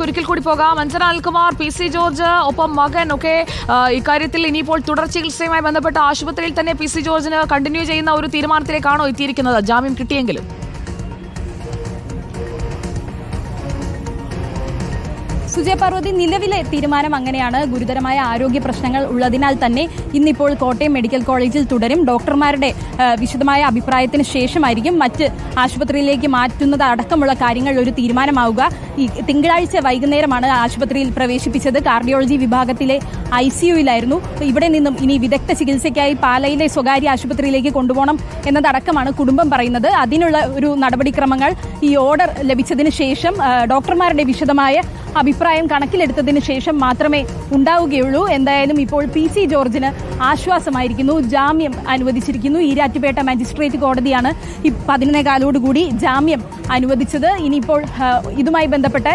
ഒരിക്കൽ കൂടി പോകാം. അഞ്ജന അനിൽകുമാർ, PC ജോർജ് ഒപ്പം മകൻ ഒക്കെ ഇക്കാര്യത്തിൽ ഇനിയിപ്പോൾ തുടർ ചികിത്സയുമായി ബന്ധപ്പെട്ട ആശുപത്രിയിൽ തന്നെ PC ജോർജിന് കണ്ടിന്യൂ ചെയ്യുന്ന ഒരു തീരുമാനത്തിലേക്കാണോ എത്തിയിരിക്കുന്നത് ജാമ്യം കിട്ടിയെങ്കിലും? സുജയ പാർവതി, നിലവിലെ തീരുമാനം അങ്ങനെയാണ്. ഗുരുതരമായ ആരോഗ്യ പ്രശ്നങ്ങൾ ഉള്ളതിനാൽ തന്നെ ഇന്നിപ്പോൾ കോട്ടയം മെഡിക്കൽ കോളേജിൽ തുടരും. ഡോക്ടർമാരുടെ വിശദമായ അഭിപ്രായത്തിന് ശേഷമായിരിക്കും മറ്റ് ആശുപത്രിയിലേക്ക് മാറ്റുന്നത് അടക്കമുള്ള കാര്യങ്ങൾ ഒരു തീരുമാനമാവുക. ഈ തിങ്കളാഴ്ച വൈകുന്നേരമാണ് ആശുപത്രിയിൽ പ്രവേശിപ്പിച്ചത്. കാർഡിയോളജി വിഭാഗത്തിലെ ICUയിലായിരുന്നു. ഇവിടെ നിന്നും ഇനി വിദഗ്ധ ചികിത്സയ്ക്കായി പാലയിലെ സ്വകാര്യ ആശുപത്രിയിലേക്ക് കൊണ്ടുപോകണം എന്നതടക്കമാണ് കുടുംബം പറയുന്നത്. അതിനുള്ള ഒരു നടപടിക്രമങ്ങൾ ഈ ഓർഡർ ലഭിച്ചതിന് ശേഷം ഡോക്ടർമാരുടെ വിശദമായ അഭിപ്രായം കണക്കിലെടുത്തതിന് ശേഷം മാത്രമേ ഉണ്ടാവുകയുള്ളൂ. എന്തായാലും ഇപ്പോൾ PC ജോർജിന് ആശ്വാസമായിരിക്കുന്നു. ജാമ്യം അനുവദിച്ചിരിക്കുന്നു. ഈരാറ്റുപേട്ട മജിസ്ട്രേറ്റ് കോടതിയാണ് 11:15 ജാമ്യം അനുവദിച്ചത്. ഇനിയിപ്പോൾ ഇതുമായി ബന്ധപ്പെട്ട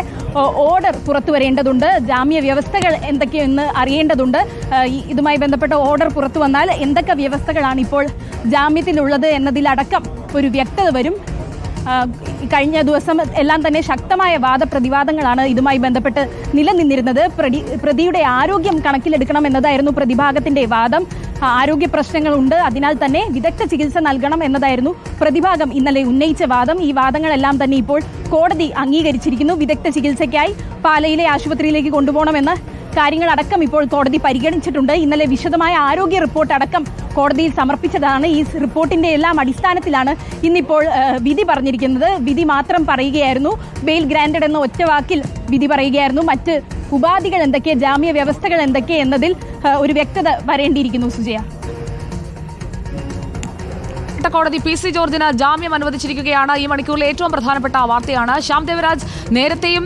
ഓർഡർ പുറത്തു വരേണ്ടതുണ്ട്. ജാമ്യ വ്യവസ്ഥകൾ എന്തൊക്കെയെന്ന് അറിയേണ്ടതുണ്ട്. ഇതുമായി ബന്ധപ്പെട്ട ഓർഡർ പുറത്തു വന്നാൽ എന്തൊക്കെ വ്യവസ്ഥകളാണ് ഇപ്പോൾ ജാമ്യത്തിലുള്ളത് എന്നതിലടക്കം ഒരു വ്യക്തത വരും. കഴിഞ്ഞ ദിവസം എല്ലാം തന്നെ ശക്തമായ വാദപ്രതിവാദങ്ങളാണ് ഇതുമായി ബന്ധപ്പെട്ട് നിലനിന്നിരുന്നത്. പ്രതിയുടെ ആരോഗ്യം കണക്കിലെടുക്കണം എന്നതായിരുന്നു പ്രതിഭാഗത്തിന്റെ വാദം. ആരോഗ്യ പ്രശ്നങ്ങളുണ്ട്, അതിനാൽ തന്നെ വിദഗ്ധ ചികിത്സ നൽകണം എന്നതായിരുന്നു പ്രതിഭാഗം ഇന്നലെ ഉന്നയിച്ച വാദം. ഈ വാദങ്ങളെല്ലാം തന്നെ ഇപ്പോൾ കോടതി അംഗീകരിച്ചിരിക്കുന്നു. വിദഗ്ധ ചികിത്സയ്ക്കായി പാലയിലെ ആശുപത്രിയിലേക്ക് കൊണ്ടുപോകണമെന്ന് കാര്യങ്ങളടക്കം ഇപ്പോൾ കോടതി പരിഗണിച്ചിട്ടുണ്ട്. ഇന്നലെ വിശദമായ ആരോഗ്യ റിപ്പോർട്ട് അടക്കം കോടതിയിൽ സമർപ്പിച്ചതാണ്. ഈ റിപ്പോർട്ടിന്റെ എല്ലാം അടിസ്ഥാനത്തിലാണ് ഇന്നിപ്പോൾ വിധി പറഞ്ഞിരിക്കുന്നത്. വിധി മാത്രം പറയുകയായിരുന്നു. ബെയിൽ ഗ്രാന്റഡ് എന്ന ഒറ്റ വാക്കിൽ വിധി പറയുകയായിരുന്നു. മറ്റ് ഉപാധികൾ എന്തൊക്കെ, ജാമ്യ വ്യവസ്ഥകൾ എന്തൊക്കെ എന്നതിൽ ഒരു വ്യക്തത വരേണ്ടിയിരിക്കുന്നു. സുജയ, കോടതി PC ജോർജിന് ജാമ്യം അനുവദിച്ചിരിക്കുകയാണ്. ഈ മണിക്കൂറിലെ ഏറ്റവും പ്രധാനപ്പെട്ട വാർത്തയാണ്. ശ്യാം ദേവരാജ് നേരത്തെയും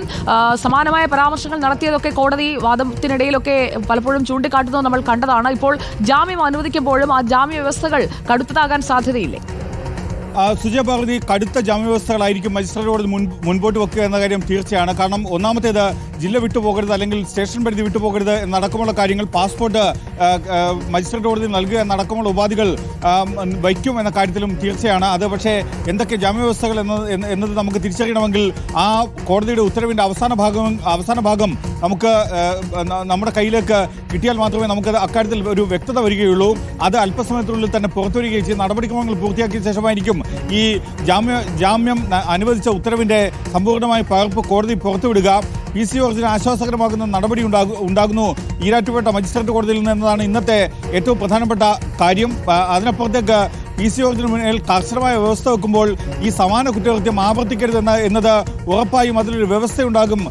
സമാനമായ പരാമർശങ്ങൾ നടത്തിയതൊക്കെ കോടതി വാദത്തിനിടയിലൊക്കെ പലപ്പോഴും ചൂണ്ടിക്കാട്ടുന്നത് നമ്മൾ കണ്ടതാണ്. ഇപ്പോൾ ജാമ്യം അനുവദിക്കുമ്പോഴും ആ ജാമ്യ വ്യവസ്ഥകൾ കടുത്തതാകാൻ സാധ്യതയില്ലേ? സുജയ പാർവതി, കടുത്ത ജാമ്യവ്യവസ്ഥകളായിരിക്കും മജിസ്ട്രേറ്റ് കോടതി മുൻപോട്ട് വെക്കുക എന്ന കാര്യം തീർച്ചയാണ്. കാരണം ഒന്നാമത്തേത് ജില്ല വിട്ടുപോകരുത് അല്ലെങ്കിൽ സ്റ്റേഷൻ പരിധി വിട്ടുപോകരുത് എന്നടക്കമുള്ള കാര്യങ്ങൾ, പാസ്പോർട്ട് മജിസ്ട്രേറ്റ് കോടതി നൽകുക എന്നടക്കമുള്ള ഉപാധികൾ വയ്ക്കും എന്ന കാര്യത്തിലും തീർച്ചയാണ്. അത് പക്ഷേ എന്തൊക്കെ ജാമ്യവ്യവസ്ഥകൾ എന്നത് നമുക്ക് തിരിച്ചറിയണമെങ്കിൽ ആ കോടതിയുടെ ഉത്തരവിൻ്റെ അവസാന ഭാഗം നമുക്ക് നമ്മുടെ കയ്യിലേക്ക് കിട്ടിയാൽ മാത്രമേ നമുക്ക് അക്കാര്യത്തിൽ ഒരു വ്യക്തത വരികയുള്ളൂ. അത് അല്പസമയത്തിനുള്ളിൽ തന്നെ പുറത്തുവരികയും ചെയ്യും. നടപടിക്രമങ്ങൾ പൂർത്തിയാക്കിയ ശേഷമായിരിക്കും ഈ ജാമ്യം അനുവദിച്ച ഉത്തരവിന്റെ സമ്പൂർണ്ണമായ പകർപ്പ് കോടതി പുറത്തുവിടുക. PC ജോർജിന് ആശ്വാസകരമാകുന്ന നടപടി ഉണ്ടാകുന്നു ഈരാറ്റുപേട്ട മജിസ്ട്രേറ്റ് കോടതിയിൽ നിന്ന് എന്നതാണ് ഇന്നത്തെ ഏറ്റവും പ്രധാനപ്പെട്ട കാര്യം. അതിനപ്പുറത്തേക്ക് PC ജോർജിന് മുന്നിൽ കർശനമായ വ്യവസ്ഥ വെക്കുമ്പോൾ ഈ സമാന കുറ്റകൃത്യം ആവർത്തിക്കരുത് എന്നത് ഉറപ്പായും അതിലൊരു വ്യവസ്ഥയുണ്ടാകും.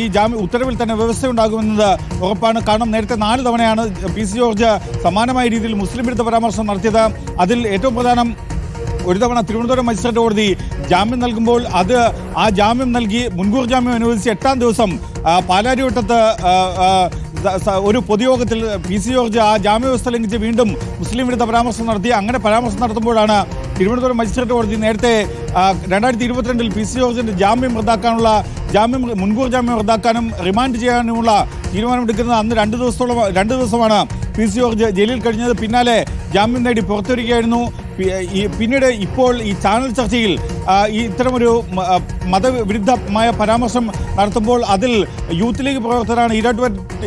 ഈ ഉത്തരവിൽ തന്നെ വ്യവസ്ഥയുണ്ടാകുമെന്നത് ഉറപ്പാണ്. കാരണം നേരത്തെ 4 തവണയാണ് PC ജോർജ് സമാനമായ രീതിയിൽ മുസ്ലിം വിരുദ്ധ പരാമർശം നടത്തിയത്. അതിൽ ഏറ്റവും പ്രധാനം, ഒരു തവണ തിരുവനന്തപുരം മജിസ്ട്രേറ്റ് കോടതി ജാമ്യം നൽകുമ്പോൾ ആ ജാമ്യം നൽകി മുൻകൂർ ജാമ്യം അനുവദിച്ച് 8-ാം ദിവസം പാലാരിവട്ടത്ത് ഒരു പൊതുയോഗത്തിൽ PC ജോർജ് ആ ജാമ്യവ്യവസ്ഥ ലംഘിച്ച് വീണ്ടും മുസ്ലിം വിരുദ്ധ പരാമർശം നടത്തി. അങ്ങനെ പരാമർശം നടത്തുമ്പോഴാണ് തിരുവനന്തപുരം മജിസ്ട്രേറ്റ് കോടതി നേരത്തെ 2022 PC ജോർജിന്റെ മുൻകൂർ ജാമ്യം റദ്ദാക്കാനും റിമാൻഡ് ചെയ്യാനുമുള്ള തീരുമാനമെടുക്കുന്നത്. അന്ന് 2 ദിവസമാണ് PC ജോർജ് ജയിലിൽ കഴിഞ്ഞത്. പിന്നാലെ ജാമ്യം നേടി പുറത്തുവരികയായിരുന്നു. പിന്നീട് ഇപ്പോൾ ഈ ചാനൽ ചർച്ചയിൽ ഇത്തരമൊരു മതവിരുദ്ധമായ പരാമർശം നടത്തുമ്പോൾ അതിൽ യൂത്ത് ലീഗ് പ്രവർത്തകരാണ്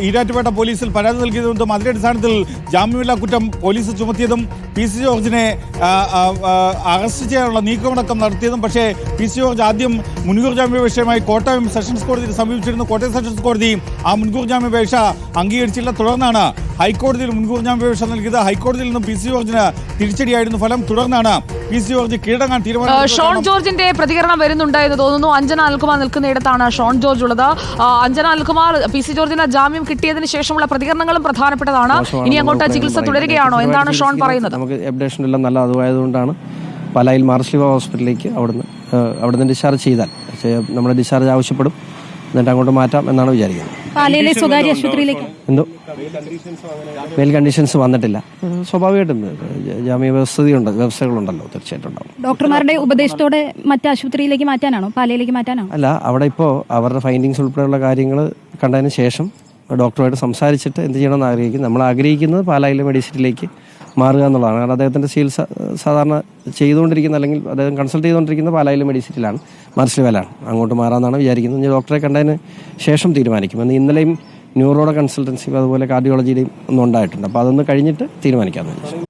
ഈരാറ്റുപേട്ട പോലീസിൽ പരാതി നൽകിയതും അതിന്റെ അടിസ്ഥാനത്തിൽ ജാമ്യമില്ലാ കുറ്റം പോലീസ് ചുമത്തിയതും PC ജോർജിനെ അറസ്റ്റ് ചെയ്യാനുള്ള നീക്കമടക്കം നടത്തിയതും. പക്ഷേ PC ജോർജ് ആദ്യം മുൻകൂർ ജാമ്യാപേക്ഷയുമായി കോട്ടയം സെഷൻസ് കോടതിയെ സമീപിച്ചിരുന്നു. കോട്ടയം സെഷൻസ് കോടതി ആ മുൻകൂർ ജാമ്യാപേക്ഷ അംഗീകരിച്ചില്ല. തുടർന്നാണ് ഹൈക്കോടതിയിൽ മുൻകൂർ ജാമ്യാപേക്ഷ നൽകിയത്. ഹൈക്കോടതിയിൽ നിന്നും PC ജോർജിന് തിരിച്ചടിയായിരുന്നു ഫലം. തുടർന്നാണ് PC ജോർജ് കീഴടങ്ങാൻ തീരുമാനം. ഷോൺ ജോർജിന്റെ പ്രതികരണം വരുന്നുണ്ട് എന്ന് തോന്നുന്നു. അഞ്ജന അനിൽകുമാർ നിൽക്കുന്നിടത്താണ് ഷോൺ ജോർജ് ഉള്ളത്. അഞ്ജന അനിൽകുമാർ, PC ജോർജിന് ജാമ്യം കിട്ടിയതിന് ശേഷമുള്ള പ്രതികരണങ്ങളും പ്രധാനപ്പെട്ടതാണ്. ഇനി അങ്ങോട്ട് ചികിത്സ തുടരുകയാണോ? എന്താണ് ഷോൺ പറയുന്നത്? നമുക്ക് അപ്ഡേഷൻ എല്ലാം നല്ല അതുമായതുകൊണ്ടാണ് പാലായിൽ മാർസ്ലിവ ഹോസ്പിറ്റലിലേക്ക് അവിടുന്ന് ഡിസ്ചാർജ് ചെയ്താൽ നമ്മുടെ ഡിസ്ചാർജ് ആവശ്യപ്പെടും. എന്നിട്ട് അങ്ങോട്ട് മാറ്റാം എന്നാണ് വിചാരിക്കുന്നത്. പാലയിലെ സ്വകാര്യ ആശുപത്രിയിലേക്ക് എന്തോ മെയിൽ കണ്ടീഷൻസ് വന്നിട്ടില്ല. സ്വാഭാവികമായിട്ടും ജാമ്യ വ്യവസ്ഥകളുണ്ടല്ലോ, തീർച്ചയായിട്ടും ഉണ്ടാവും. ഡോക്ടർമാരുടെ ഉപദേശത്തോടെ മറ്റ് ആശുപത്രിയിലേക്ക് മാറ്റാനാണോ, പാലയിലേക്ക് മാറ്റാനാണോ? അല്ല, അവിടെ ഇപ്പോൾ അവരുടെ ഫൈൻഡിങ്സ് ഉൾപ്പെടെയുള്ള കാര്യങ്ങൾ കണ്ടതിന് ശേഷം ഡോക്ടറുമായിട്ട് സംസാരിച്ചിട്ട് എന്ത് ചെയ്യണമെന്ന് ആഗ്രഹിക്കും. നമ്മൾ ആഗ്രഹിക്കുന്നത് പാലായിലെ മെഡിസിറ്റിയിലേക്ക് മാറുക എന്നുള്ളതാണ്. കാരണം അദ്ദേഹത്തിൻ്റെ ചികിത്സ സാധാരണ ചെയ്തുകൊണ്ടിരിക്കുന്ന അല്ലെങ്കിൽ അദ്ദേഹം കൺസൾട്ട് ചെയ്തുകൊണ്ടിരിക്കുന്ന പാലായിലെ മെഡിസിറ്റിയിലാണ്, മാർസ്ലിവയിലാണ്. അങ്ങോട്ട് മാറാമെന്നാണ് വിചാരിക്കുന്നത്. ഇനി ഡോക്ടറെ കണ്ടതിന് ശേഷം തീരുമാനിക്കും. എന്ന് ഇന്നലെയും ന്യൂറോയുടെ കൺസൾട്ടൻസിയും അതുപോലെ കാർഡിയോളജിയുടെയും ഒന്നും ഉണ്ടായിട്ടുണ്ട്. അപ്പോൾ അതൊന്ന് കഴിഞ്ഞിട്ട് തീരുമാനിക്കാമെന്ന് വിചാരിച്ചു.